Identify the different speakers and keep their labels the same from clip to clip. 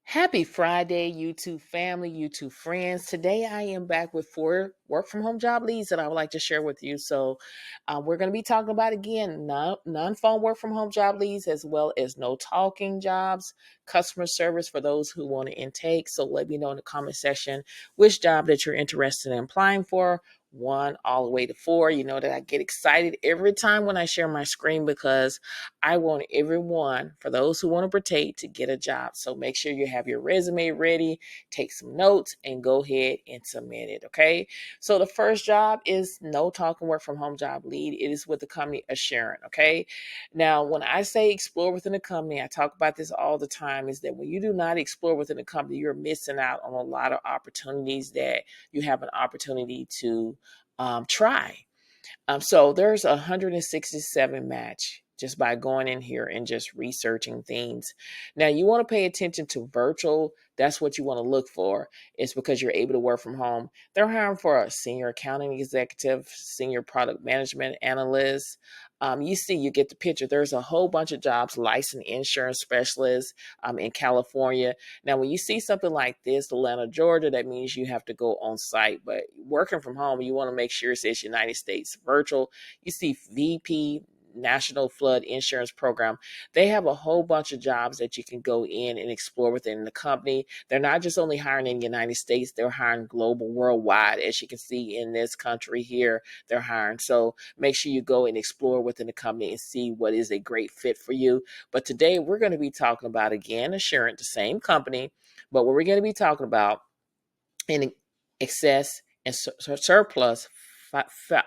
Speaker 1: Happy Friday, YouTube family, YouTube friends. Today I am back with 4 work from home job leads that I would like to share with you. We're going to be talking about again non-phone work from home job leads as well as no talking jobs, customer service for those who want to intake. So let me know in the comment section which job that you're interested in applying for. 1 all the way to 4. You know that I get excited every time when I share my screen because I want everyone, for those who want to partake, to get a job. So make sure you have your resume ready, take some notes, and go ahead and submit it. Okay. So the first job is no talking work from home job lead. It is with the company Assurant. Okay. Now, when I say explore within the company, I talk about this all the time, is that when you do not explore within the company, you're missing out on a lot of opportunities that you have an opportunity to try. So there's 167 match just by going in here and just researching things. Now you want to pay attention to virtual. That's what you want to look for. It's because you're able to work from home. They're hiring for a senior accounting executive, senior product management analyst. You get the picture. There's a whole bunch of jobs, licensed insurance specialist in California. Now, when you see something like this, Atlanta, Georgia, that means you have to go on site. But working from home, you want to make sure it says United States virtual. You see VP, National Flood Insurance Program. They have a whole bunch of jobs that you can go in and explore within the company. They're not just only hiring in the United States, they're hiring global, worldwide. As you can see in this country here, they're hiring. So make sure you go and explore within the company and see what is a great fit for you. But today we're going to be talking about, again, Assurant, the same company, but what we're going to be talking about in excess and surplus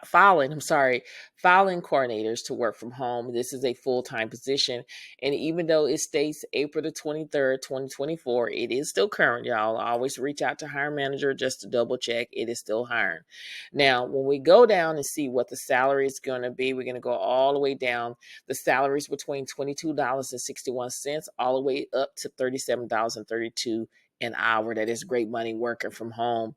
Speaker 1: filing coordinators to work from home. This is a full-time position. And even though it states April the 23rd, 2024, it is still current, y'all. Always reach out to hiring manager just to double check it is still hiring. Now, when we go down and see what the salary is going to be, we're going to go all the way down. The salary is between $22.61 all the way up to $37.32 an hour. That is great money working from home.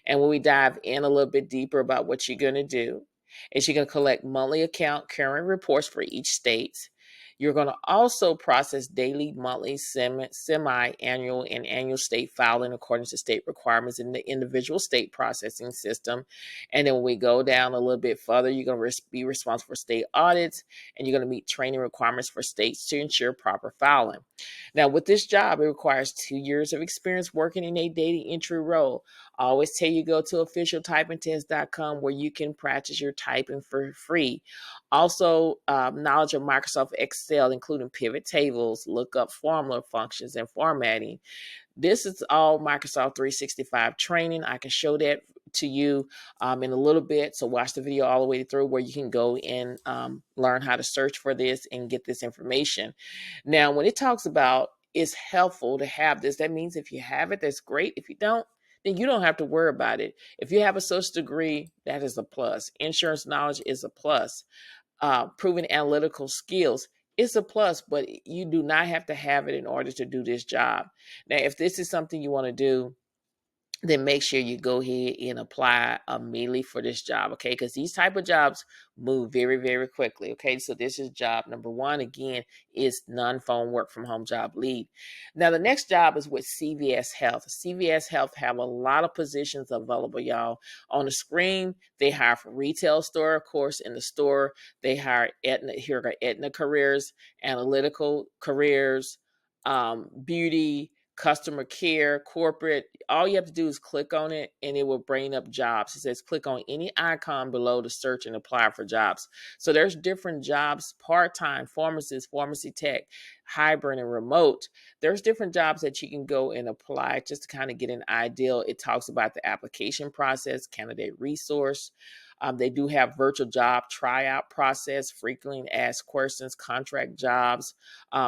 Speaker 1: And when we dive in a little bit deeper about what you're going to do, is you're going to collect monthly account current reports for each state. You're going to also process daily, monthly, semi-annual, and annual state filing according to state requirements in the individual state processing system. And then when we go down a little bit further, you're going to be responsible for state audits, and you're going to meet training requirements for states to ensure proper filing. Now, with this job, it requires 2 years of experience working in a data entry role. I always tell you, go to officialtypingtest.com where you can practice your typing for free. Also, knowledge of Microsoft Excel, including pivot tables, lookup formula functions, and formatting. This is all Microsoft 365 training. I can show that to you in a little bit. So watch the video all the way through where you can go and learn how to search for this and get this information. Now, when it talks about it's helpful to have this, that means if you have it, that's great. If you don't, then you don't have to worry about it. If you have a social degree, that is a plus. Insurance knowledge is a plus. Proven analytical skills is a plus, but you do not have to have it in order to do this job. Now, if this is something you want to do, then make sure you go ahead and apply immediately for this job, okay? Because these type of jobs move very, very quickly, okay? So this is job number 1. Again, is non-phone work from home job lead. Now, the next job is with CVS Health. CVS Health have a lot of positions available, y'all. On the screen, they hire for retail store, of course. In the store, they hire Aetna careers, analytical careers, beauty, customer care, corporate. All you have to do is click on it and it will bring up jobs. It says click on any icon below to search and apply for jobs. So there's different jobs: part-time, pharmacist, pharmacy tech, hybrid, and remote. There's different jobs that you can go and apply just to kind of get an idea. It talks about the application process, candidate resource. They do have virtual job tryout process, frequently asked questions, contract jobs.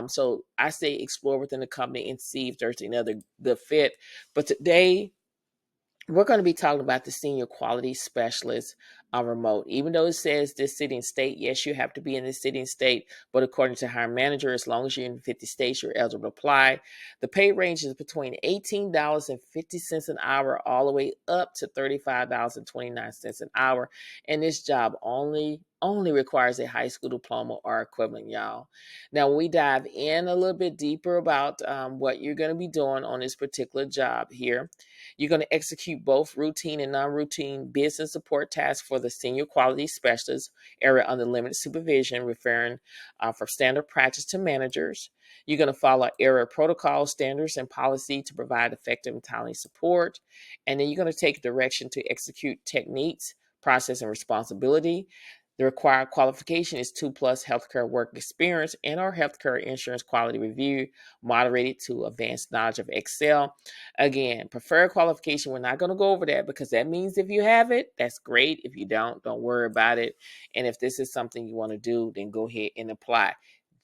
Speaker 1: So I say explore within the company and see if there's another good fit. But today, we're going to be talking about the senior quality specialist remote. Even though it says this city and state, yes, you have to be in this city and state, but according to hiring manager, as long as you're in 50 states, you're eligible to apply. The pay range is between $18.50 an hour all the way up to $35.29 an hour. And this job only requires a high school diploma or equivalent, y'all. Now, we dive in a little bit deeper about what you're going to be doing on this particular job here. You're going to execute both routine and non-routine business support tasks for the senior quality specialist area under limited supervision, referring from standard practice to managers. You're going to follow area protocol, standards, and policy to provide effective and timely support. And then you're going to take direction to execute techniques, process, and responsibility. The required qualification is 2+ healthcare work experience and or healthcare insurance quality review, moderated to advanced knowledge of Excel. Again, preferred qualification, we're not going to go over that because that means if you have it, that's great. If you don't worry about it. And if this is something you want to do, then go ahead and apply.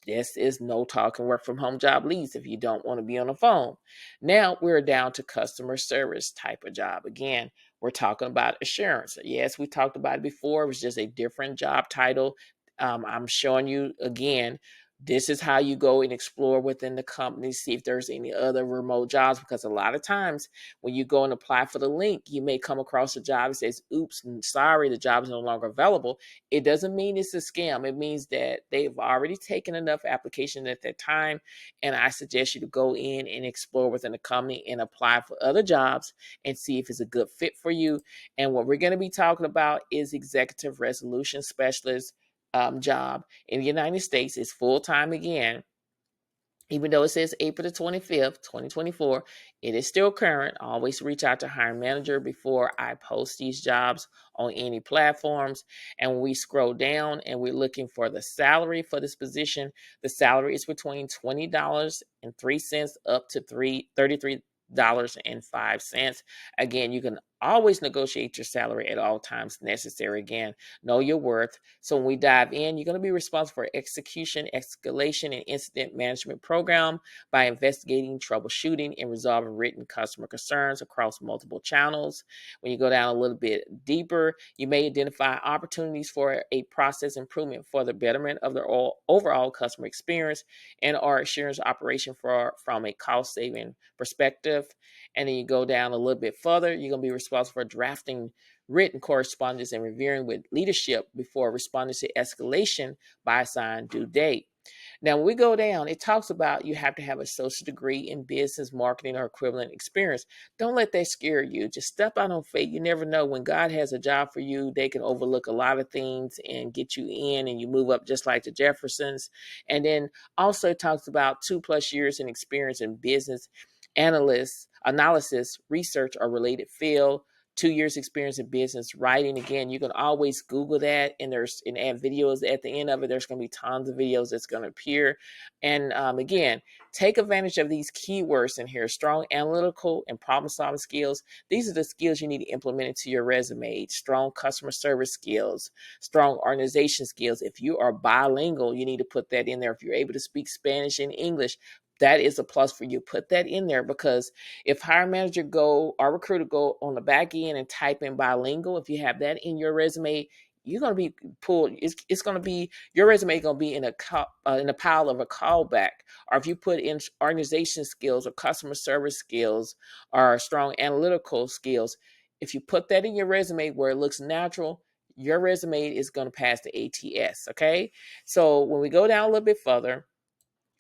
Speaker 1: This is no talking work from home job leads if you don't want to be on the phone. Now we're down to customer service type of job. Again, we're talking about assurance. Yes, we talked about it before. It was just a different job title. I'm showing you again, this is how you go and explore within the company, see if there's any other remote jobs, because a lot of times when you go and apply for the link, you may come across a job that says, oops, sorry, the job is no longer available. It doesn't mean it's a scam. It means that they've already taken enough applications at that time. And I suggest you to go in and explore within the company and apply for other jobs and see if it's a good fit for you. And what we're going to be talking about is executive resolution specialist job in the United States. Is full-time again. Even though it says April the 25th, 2024, it is still current. Always reach out to hiring manager before I post these jobs on any platforms. And when we scroll down and we're looking for the salary for this position, the salary is between $20.03 up to $33.05. Again, you can always negotiate your salary at all times necessary. Again, know your worth. So when we dive in, you're going to be responsible for execution, escalation, and incident management program by investigating, troubleshooting, and resolving written customer concerns across multiple channels. When you go down a little bit deeper, you may identify opportunities for a process improvement for the betterment of the overall customer experience and our assurance operation from a cost-saving perspective. And then you go down a little bit further, you're going to be responsible for drafting written correspondence and reviewing with leadership before responding to escalation by assigned due date. Now, when we go down, it talks about you have to have a associate degree in business, marketing, or equivalent experience. Don't let that scare you. Just step out on faith. You never know. When God has a job for you, they can overlook a lot of things and get you in, and you move up just like the Jeffersons. And then also talks about 2+ years in experience in business analysis, research, or related field. 2 years experience in business writing. Again, you can always Google that, and add videos at the end of it. There's going to be tons of videos that's going to appear. And again, take advantage of these keywords in here: strong analytical and problem solving skills. These are the skills you need to implement into your resume. Strong customer service skills, strong organization skills. If you are bilingual, you need to put that in there. If you're able to speak Spanish and English, that is a plus for you. Put that in there, because if hiring manager or recruiter go on the back end and type in bilingual, if you have that in your resume, you're going to be pulled. It's going to be, your resume going to be in a pile of a callback. Or if you put in organization skills or customer service skills or strong analytical skills, if you put that in your resume where it looks natural, your resume is going to pass the ATS. Okay. So when we go down a little bit further,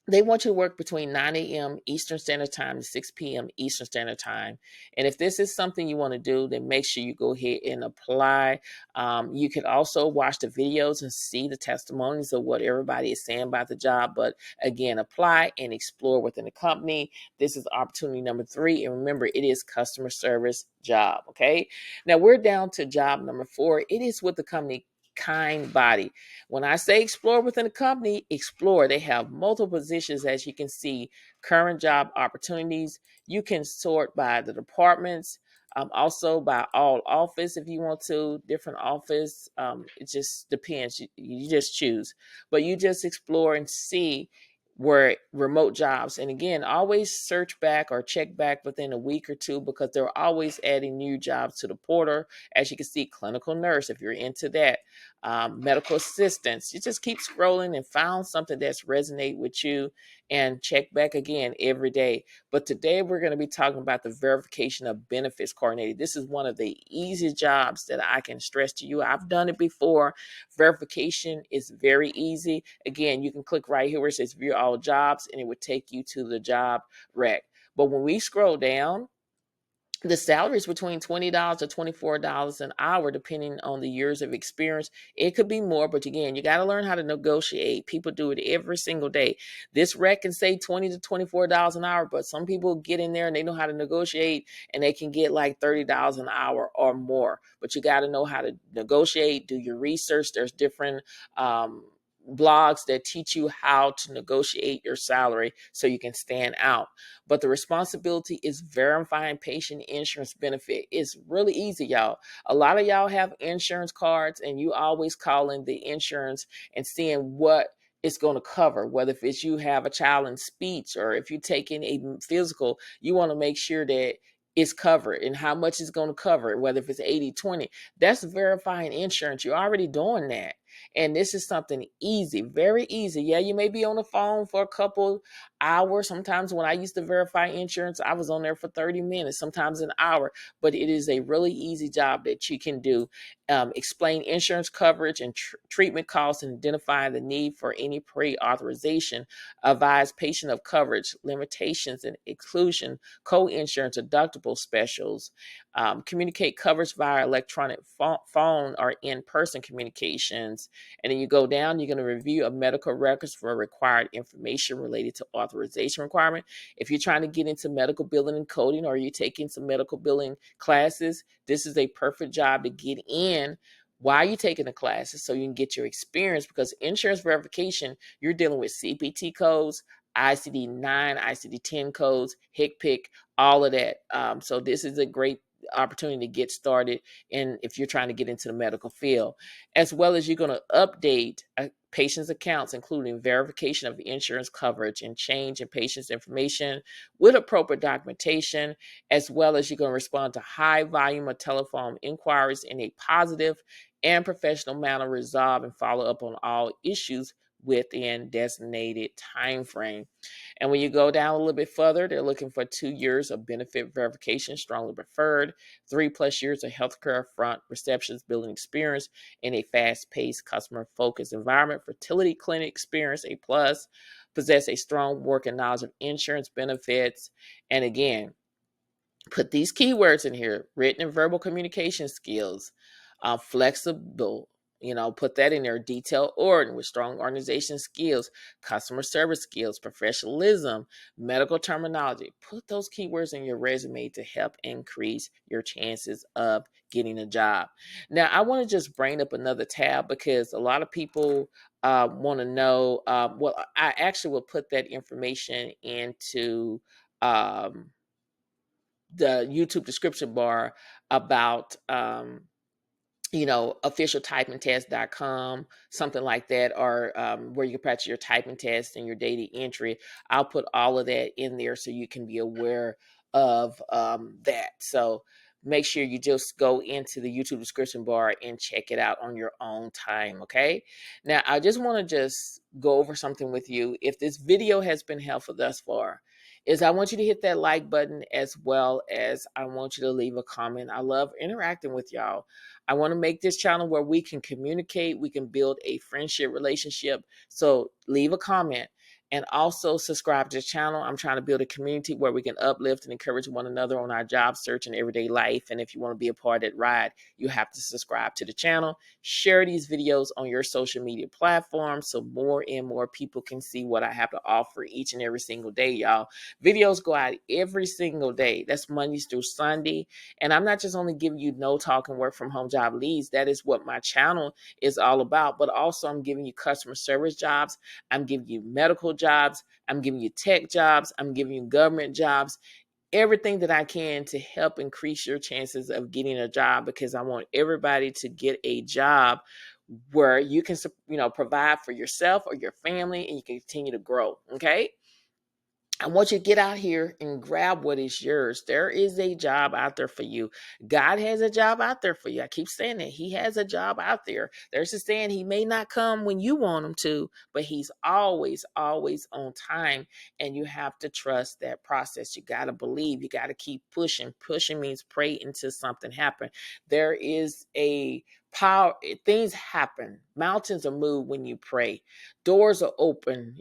Speaker 1: they want you to work between 9 a.m. Eastern Standard Time to 6 p.m. Eastern Standard Time. And if this is something you want to do, then make sure you go ahead and apply. You can also watch the videos and see the testimonies of what everybody is saying about the job. But again, apply and explore within the company. This is opportunity number 3. And remember, it is customer service job. Okay. Now we're down to job number 4. It is with the company KindBody. When I say explore within the company, explore. They have multiple positions, as you can see, current job opportunities. You can sort by the departments, also by all office if you want to, different office. It just depends. You just choose. But you just explore and see were remote jobs. And again, always search back or check back within a week or two, because they're always adding new jobs to the portal. As you can see, clinical nurse, if you're into that, medical assistants. You just keep scrolling and found something that's resonate with you, and check back again every day. But today we're going to be talking about the verification of benefits coordinator. This is one of the easiest jobs that I can stress to you. I've done it before. Verification is very easy. Again, you can click right here where it says view all jobs, and it would take you to the job rec. But when we scroll down, the salary is between $20 to $24 an hour, depending on the years of experience. It could be more, but again, you got to learn how to negotiate. People do it every single day. This rec can say $20 to $24 an hour, but some people get in there and they know how to negotiate, and they can get like $30 an hour or more. But you got to know how to negotiate, do your research. There's different blogs that teach you how to negotiate your salary so you can stand out. But the responsibility is verifying patient insurance benefit. It's really easy, y'all. A lot of y'all have insurance cards, and you always calling the insurance and seeing what it's going to cover. Whether if it's you have a child in speech, or if you're taking a physical, you want to make sure that it's covered and how much it's going to cover, whether if it's 80/20. That's verifying insurance. You're already doing that. And this is something easy, very easy. Yeah, you may be on the phone for a couple hours. Sometimes when I used to verify insurance, I was on there for 30 minutes, sometimes an hour. But it is a really easy job that you can do. Explain insurance coverage and treatment costs, and identify the need for any pre-authorization. Advise patient of coverage, limitations and exclusion, co-insurance, deductible specials. Communicate coverage via electronic phone or in-person communications. And then you go down, you're going to review of medical records for required information related to authorization requirement. If you're trying to get into medical billing and coding, or you're taking some medical billing classes, this is a perfect job to get in while you're taking the classes, so you can get your experience. Because insurance verification, you're dealing with CPT codes, ICD-9, ICD-10 codes, HCPC, all of that. So this is a great opportunity to get started in if you're trying to get into the medical field. As well as you're going to update patients' accounts, including verification of insurance coverage and change in patients' information with appropriate documentation. As well as you're going to respond to high volume of telephone inquiries in a positive and professional manner, resolve and follow up on all issues within designated time frame. And when you go down a little bit further, they're looking for 2 years of benefit verification, strongly preferred, 3+ years of healthcare front receptions building experience in a fast-paced, customer-focused environment, fertility clinic experience, a plus, possess a strong working knowledge of insurance benefits. And again, put these keywords in here: written and verbal communication skills, flexible, put that in there, detailed ordering with strong organization skills, customer service skills, professionalism, medical terminology. Put those keywords in your resume to help increase your chances of getting a job. Now, I want to just bring up another tab, because a lot of people want to know, well, I actually will put that information into the YouTube description bar about officialtypingtest.com, something like that, or where you can practice your typing test and your data entry. I'll put all of that in there so you can be aware of that. So make sure you just go into the YouTube description bar and check it out on your own time, okay? Now, I just want to just go over something with you. If this video has been helpful thus far, is I want you to hit that like button, as well as I want you to leave a comment. I love interacting with y'all. I want to make this channel where we can communicate, we can build a friendship relationship. So leave a comment, and also subscribe to the channel. I'm trying to build a community where we can uplift and encourage one another on our job search and everyday life. And if you want to be a part of that ride, you have to subscribe to the channel. Share these videos on your social media platforms so more and more people can see what I have to offer each and every single day, y'all. Videos go out every single day. That's Mondays through Sunday. And I'm not just only giving you no talk and work from home job leads. That is what my channel is all about. But also I'm giving you customer service jobs. I'm giving you medical jobs. I'm giving you tech jobs. I'm giving you government jobs. Everything that I can to help increase your chances of getting a job, because I want everybody to get a job where you can, provide for yourself or your family, and you can continue to grow. Okay. I want you to get out here and grab what is yours. There is a job out there for you. God has a job out there for you. I keep saying that. He has a job out there. There's a saying, he may not come when you want him to, but he's always, always on time. And you have to trust that process. You got to believe. You got to keep pushing. Pushing means pray until something happens. There is a power. Things happen. Mountains are moved when you pray. Doors are open.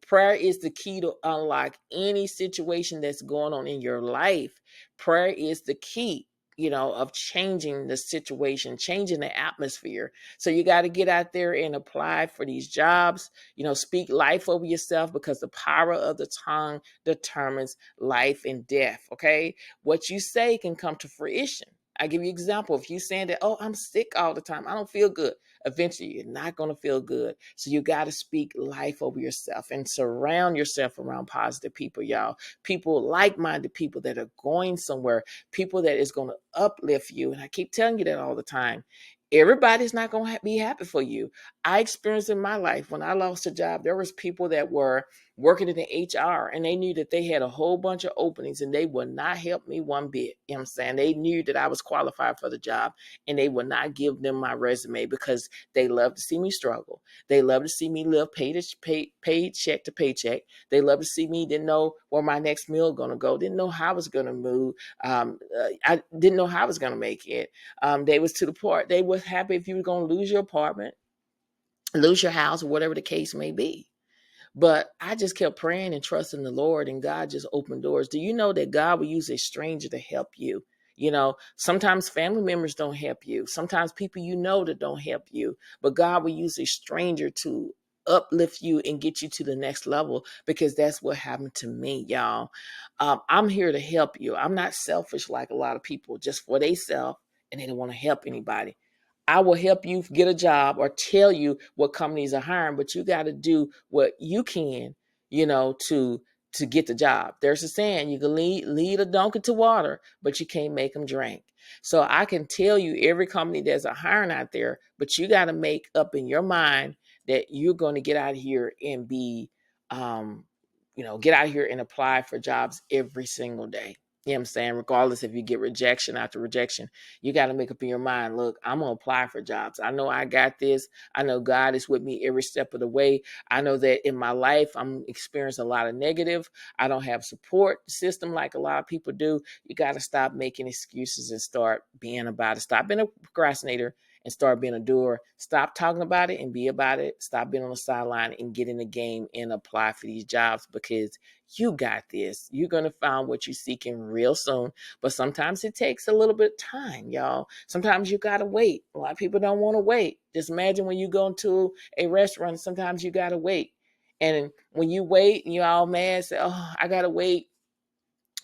Speaker 1: Prayer is the key to unlock any situation that's going on in your life. Prayer is the key, of changing the situation, changing the atmosphere. So you got to get out there and apply for these jobs. Speak life over yourself, because the power of the tongue determines life and death. Okay. What you say can come to fruition. I give you an example. If you saying that, oh, I'm sick all the time, I don't feel good, eventually you're not going to feel good. So you got to speak life over yourself and surround yourself around positive people, y'all. People, like-minded people that are going somewhere, people that is going to uplift you. And I keep telling you that all the time. Everybody's not going to be happy for you. I experienced in my life when I lost a job, there was people that were working in the HR, and they knew that they had a whole bunch of openings, and they would not help me one bit. You know what I'm saying? They knew that I was qualified for the job, and they would not give them my resume, because they love to see me struggle. They love to see me live paycheck to paycheck. They love to see me didn't know where my next meal going to go, didn't know how I was going to move. I didn't know how I was going to make it. They was to the point, they was happy if you were going to lose your apartment, lose your house, or whatever the case may be. But I just kept praying and trusting the Lord, and God just opened doors. Do you know that God will use a stranger to help you? Sometimes family members don't help you. Sometimes people that don't help you. But God will use a stranger to uplift you and get you to the next level, because that's what happened to me, y'all. I'm here to help you. I'm not selfish like a lot of people, just for themselves, and they don't want to help anybody. I will help you get a job or tell you what companies are hiring, but you got to do what you can, to get the job. There's a saying, you can lead a donkey to water, but you can't make them drink. So I can tell you every company that's a hiring out there, but you got to make up in your mind that you're going to get out here and get out here and apply for jobs every single day. You know what I'm saying? Regardless if you get rejection after rejection, you got to make up in your mind, look, I'm going to apply for jobs. I know I got this. I know God is with me every step of the way. I know that in my life, I'm experiencing a lot of negative. I don't have support system like a lot of people do. You got to stop making excuses and start being about it. Stop being a procrastinator and start being a doer. Stop talking about it and be about it. Stop being on the sideline and get in the game and apply for these jobs, because you got this. You're going to find what you're seeking real soon. But sometimes it takes a little bit of time, y'all. Sometimes you got to wait. A lot of people don't want to wait. Just imagine when you go into a restaurant, sometimes you got to wait. And when you wait and you're all mad, say, oh, I got to wait.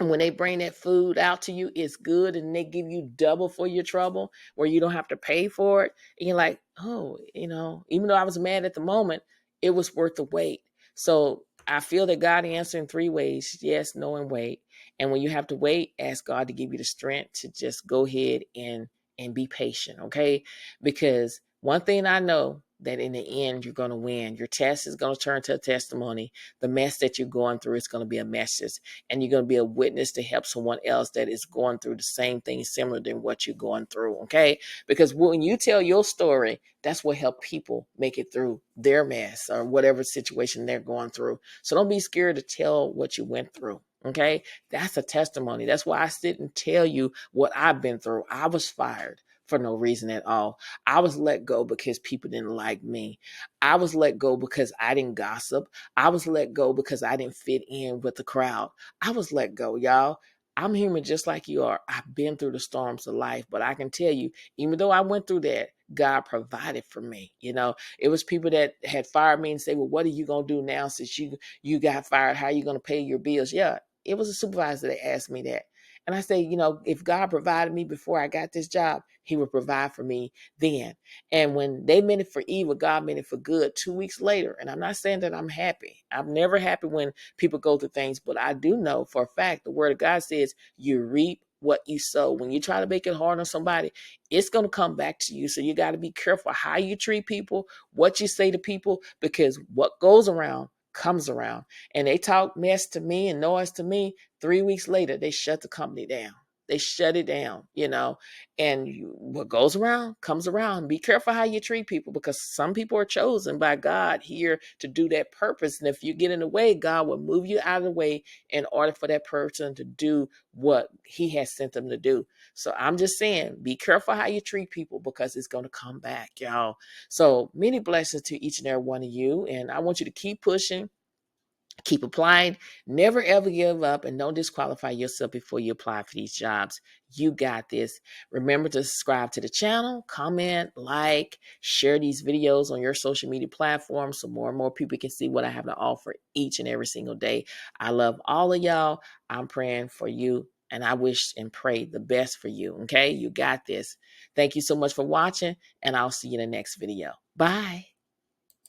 Speaker 1: And when they bring that food out to you, it's good, and they give you double for your trouble, where you don't have to pay for it. And you're like, oh, even though I was mad at the moment, it was worth the wait. So I feel that God answers in three ways: yes, no, and wait. And when you have to wait, ask God to give you the strength to just go ahead and be patient, okay? Because one thing I know, that in the end, you're going to win. Your test is going to turn to a testimony. The mess that you're going through is going to be a message, and you're going to be a witness to help someone else that is going through the same thing similar than what you're going through, okay? Because when you tell your story, that's what help people make it through their mess or whatever situation they're going through. So don't be scared to tell what you went through, okay? That's a testimony. That's why I sit and tell you what I've been through. I was fired for no reason at all. I was let go because people didn't like me. I was let go because I didn't gossip. I was let go because I didn't fit in with the crowd. I was let go, y'all. I'm human just like you are. I've been through the storms of life, but I can tell you, even though I went through that, God provided for me. It was people that had fired me and say, well, what are you going to do now since you got fired? How are you going to pay your bills? Yeah, it was a supervisor that asked me that. And I say, if God provided me before I got this job, he would provide for me then. And when they meant it for evil, God meant it for good 2 weeks later. And I'm not saying that I'm happy. I'm never happy when people go through things, but I do know for a fact the word of God says you reap what you sow. When you try to make it hard on somebody, it's going to come back to you. So you got to be careful how you treat people, what you say to people, because what goes around comes around. And they talk mess to me and noise to me. 3 weeks later, they shut the company down. They shut it down, and what goes around comes around. Be careful how you treat people, because some people are chosen by God here to do that purpose. And if you get in the way, God will move you out of the way in order for that person to do what he has sent them to do. So I'm just saying, be careful how you treat people, because it's going to come back, y'all. So many blessings to each and every one of you. And I want you to keep pushing. Keep applying. Never ever give up, and don't disqualify yourself before you apply for these jobs. You got this. Remember to subscribe to the channel, comment, like, share these videos on your social media platforms so more and more people can see what I have to offer each and every single day. I love all of y'all. I'm praying for you, and I wish and pray the best for you. Okay? You got this. Thank you so much for watching, and I'll see you in the next video. Bye.